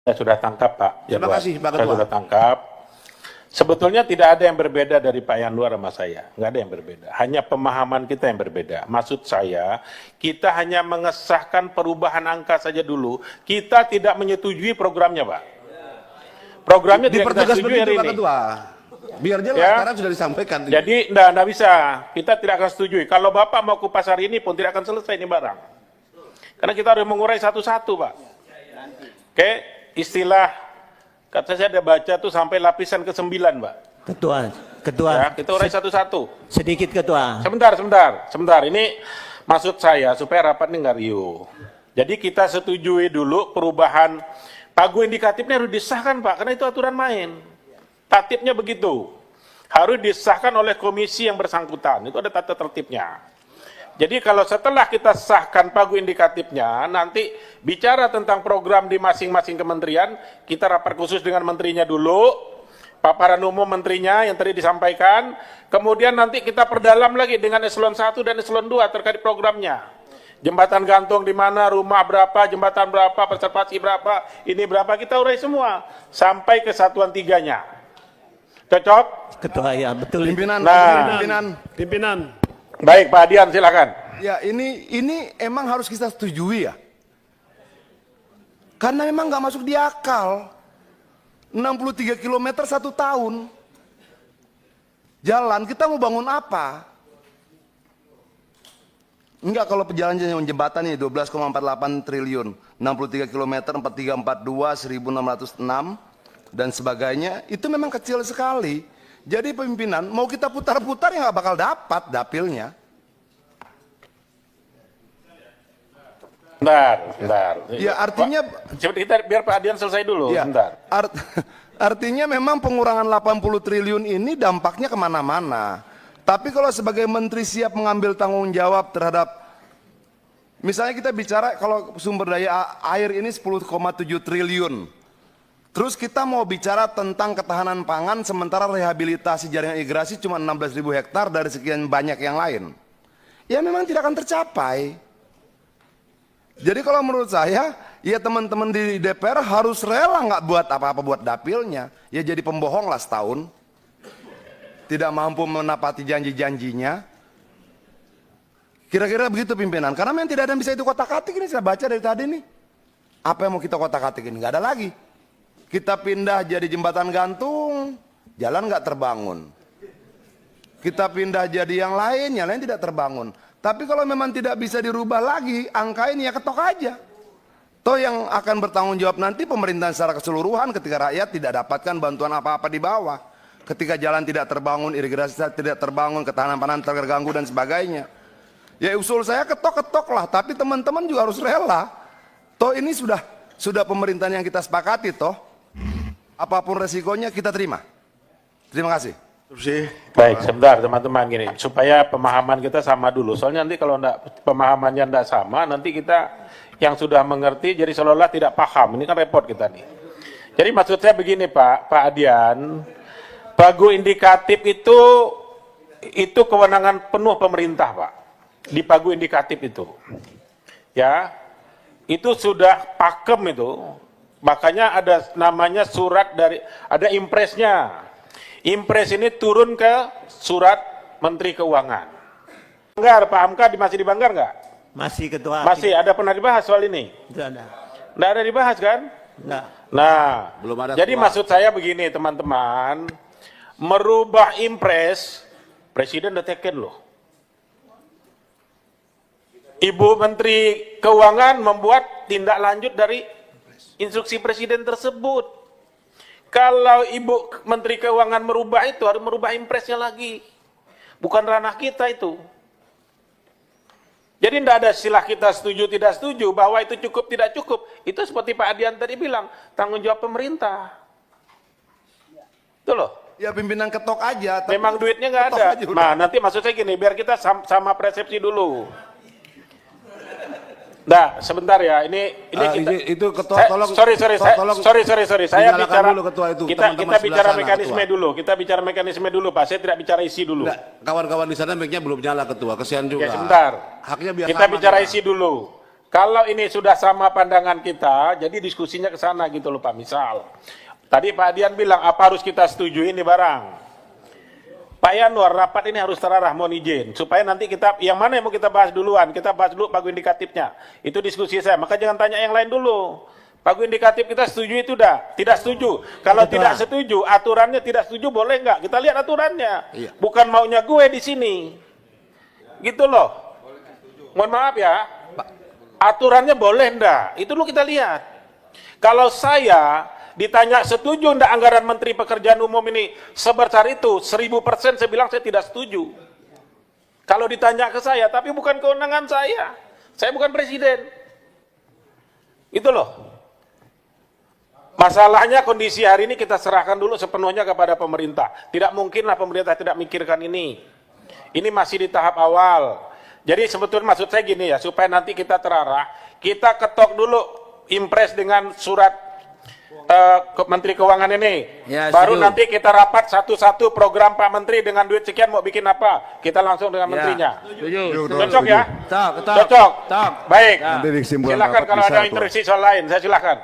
Saya sudah tangkap, Pak. Terima kasih, Pak Ketua. Saya sudah tangkap. Sebetulnya tidak ada yang berbeda dari Pak Yanuar sama saya. Nggak ada yang berbeda. Hanya pemahaman kita yang berbeda. Maksud saya, kita hanya mengesahkan perubahan angka saja dulu. Kita tidak menyetujui programnya, Pak. Programnya tidak kita Dipertegas setujui hari begitu, Pak ini. Ketua. Biar jelas, Ya. sekarang sudah disampaikan. Jadi enggak bisa. Kita tidak akan setujui. Kalau Bapak mau kupas hari ini pun tidak akan selesai ini barang. Karena kita harus mengurai satu-satu, Pak. Oke, istilah kata saya ada baca tuh sampai lapisan ke-9, Pak. Ketua, Ya, kita urai satu-satu. sedikit Ketua. Sebentar. Ini maksud saya supaya rapat ini nggak riuh. Jadi kita setujui dulu perubahan pagu indikatifnya harus disahkan, Pak, karena itu aturan main. Tatipnya begitu. Harus disahkan oleh komisi yang bersangkutan. Itu ada tata tertibnya. Jadi kalau setelah kita sahkan pagu indikatifnya, nanti bicara tentang program di masing-masing kementerian, kita rapat khusus dengan menterinya dulu, paparan umum menterinya yang tadi disampaikan, kemudian nanti kita perdalam lagi dengan eselon 1 dan eselon 2 terkait programnya. Jembatan gantung di mana, rumah berapa, jembatan berapa, preservasi berapa, ini berapa, kita urai semua. Sampai kesatuan tiganya. Cocok? Ketua, ya betul. Pimpinan, Nah. pimpinan. Baik, Pak Adian silakan. Ya, ini emang harus kita setujui ya. Karena memang nggak masuk di akal. 63 km 1 tahun. Jalan, kita mau bangun apa? Enggak, kalau jalan jembatan ini 12,48 triliun, 63 km, 4342, 1606 dan sebagainya, itu memang kecil sekali. Jadi pimpinan, mau kita putar-putar ya nggak bakal dapat dapilnya. Bentar. Ya artinya, Kita biar Pak Adian selesai dulu, ya, bentar. artinya memang pengurangan 80 triliun ini dampaknya kemana-mana. Tapi kalau sebagai menteri siap mengambil tanggung jawab terhadap, misalnya kita bicara kalau sumber daya air ini 10,7 triliun. Terus kita mau bicara tentang ketahanan pangan sementara rehabilitasi jaringan irigasi cuma 16.000 hektar dari sekian banyak yang lain. Ya memang tidak akan tercapai. Jadi kalau menurut saya, ya teman-teman di DPR harus rela nggak buat apa-apa buat dapilnya. Ya jadi pembohong lah setahun. Tidak mampu menepati janji-janjinya. Kira-kira begitu pimpinan. Karena memang tidak ada yang bisa itu kotak-katik ini, saya baca dari tadi nih. Apa yang mau kita kotak-katik ini? Nggak ada lagi. Kita pindah jadi jembatan gantung, jalan nggak terbangun. Kita pindah jadi yang lain tidak terbangun. Tapi kalau memang tidak bisa dirubah lagi, angka ini ya ketok aja. Toh yang akan bertanggung jawab nanti pemerintahan secara keseluruhan ketika rakyat tidak dapatkan bantuan apa-apa di bawah. Ketika jalan tidak terbangun, irigasi tidak terbangun, ketahanan pangan terganggu dan sebagainya. Ya usul saya ketok-ketok lah, tapi teman-teman juga harus rela. Toh ini sudah pemerintahan yang kita sepakati toh. Apapun resikonya kita terima. Terima kasih. Baik, sebentar teman-teman gini, supaya pemahaman kita sama dulu. Soalnya nanti kalau pemahamannya tidak sama, nanti kita yang sudah mengerti jadi seolah-olah tidak paham. Ini kan repot kita nih. Jadi maksud saya begini Pak Adian, pagu indikatif itu kewenangan penuh pemerintah Pak. Di pagu indikatif itu. Ya, itu sudah pakem itu. Makanya ada namanya surat ada impresnya. Impres ini turun ke surat Menteri Keuangan. Banggar, Pak Hamka masih dibanggar nggak? Masih Ketua. Masih, ada pernah dibahas soal ini? Tidak ada. Nggak ada dibahas kan? Enggak. Nah, Belum ada jadi maksud saya begini teman-teman, merubah impres, Presiden udah teken loh. Ibu Menteri Keuangan membuat tindak lanjut dari instruksi Presiden tersebut. Kalau Ibu Menteri Keuangan merubah itu, harus merubah impresnya lagi. Bukan ranah kita itu. Jadi tidak ada istilah kita setuju tidak setuju, bahwa itu cukup tidak cukup. Itu seperti Pak Adian tadi bilang, tanggung jawab pemerintah. Itu loh. Ya pimpinan ketok aja. Tapi Memang duitnya nggak ada. Nah nanti maksud saya gini, biar kita sama persepsi dulu. Nah, sebentar ya. Ini kita, itu ketua tolong. sorry. Saya Dinyalakan bicara dulu ketua itu, kita teman-teman bicara sebelah sana, mekanisme ketua. dulu. Kita bicara mekanisme dulu, Pak. Saya tidak bicara isi dulu. Enggak, kawan-kawan di sana mic-nya belum nyala ketua, kesian juga. Ya sebentar. Haknya biar Kita sama, bicara Ketua. isi dulu. Kalau ini sudah sama pandangan kita, jadi diskusinya ke sana gitu loh Pak. Misal, tadi Pak Adian bilang apa harus kita setujui ini barang. Pak Yanwar, rapat ini harus terarah, mohon izin. Supaya nanti kita, yang mana yang mau kita bahas duluan? Kita bahas dulu pagu indikatifnya. Itu diskusi saya, maka jangan tanya yang lain dulu. Pagu indikatif kita setuju itu dah? Tidak setuju. Kalau Betul. tidak setuju, aturannya tidak setuju, boleh nggak? Kita lihat aturannya. Iya. Bukan maunya gue di sini. Gitu loh. Mohon maaf ya. Aturannya boleh ndak? Itu dulu kita lihat. Kalau saya ditanya setuju ndak anggaran Menteri Pekerjaan Umum ini sebesar itu, 1000% saya bilang saya tidak setuju. Kalau ditanya ke saya, tapi bukan kewenangan saya. Saya bukan presiden. Itu loh. Masalahnya kondisi hari ini kita serahkan dulu sepenuhnya kepada pemerintah. Tidak mungkinlah pemerintah tidak mikirkan ini. Ini masih di tahap awal. Jadi sebetulnya maksud saya gini ya, supaya nanti kita terarah, kita ketok dulu impres dengan surat Menteri Keuangan ini. Ya, Baru setuju. nanti kita rapat satu-satu program Pak Menteri dengan duit sekian mau bikin apa. Kita langsung dengan Ya. menterinya. Setuju. Cocok ya? Cocok. Cocok. Cocok. Baik. Ya. Nanti di kesimpulan Silakan rapat kalau bisa, ada Ketua. intervensi soal lain, saya silakan.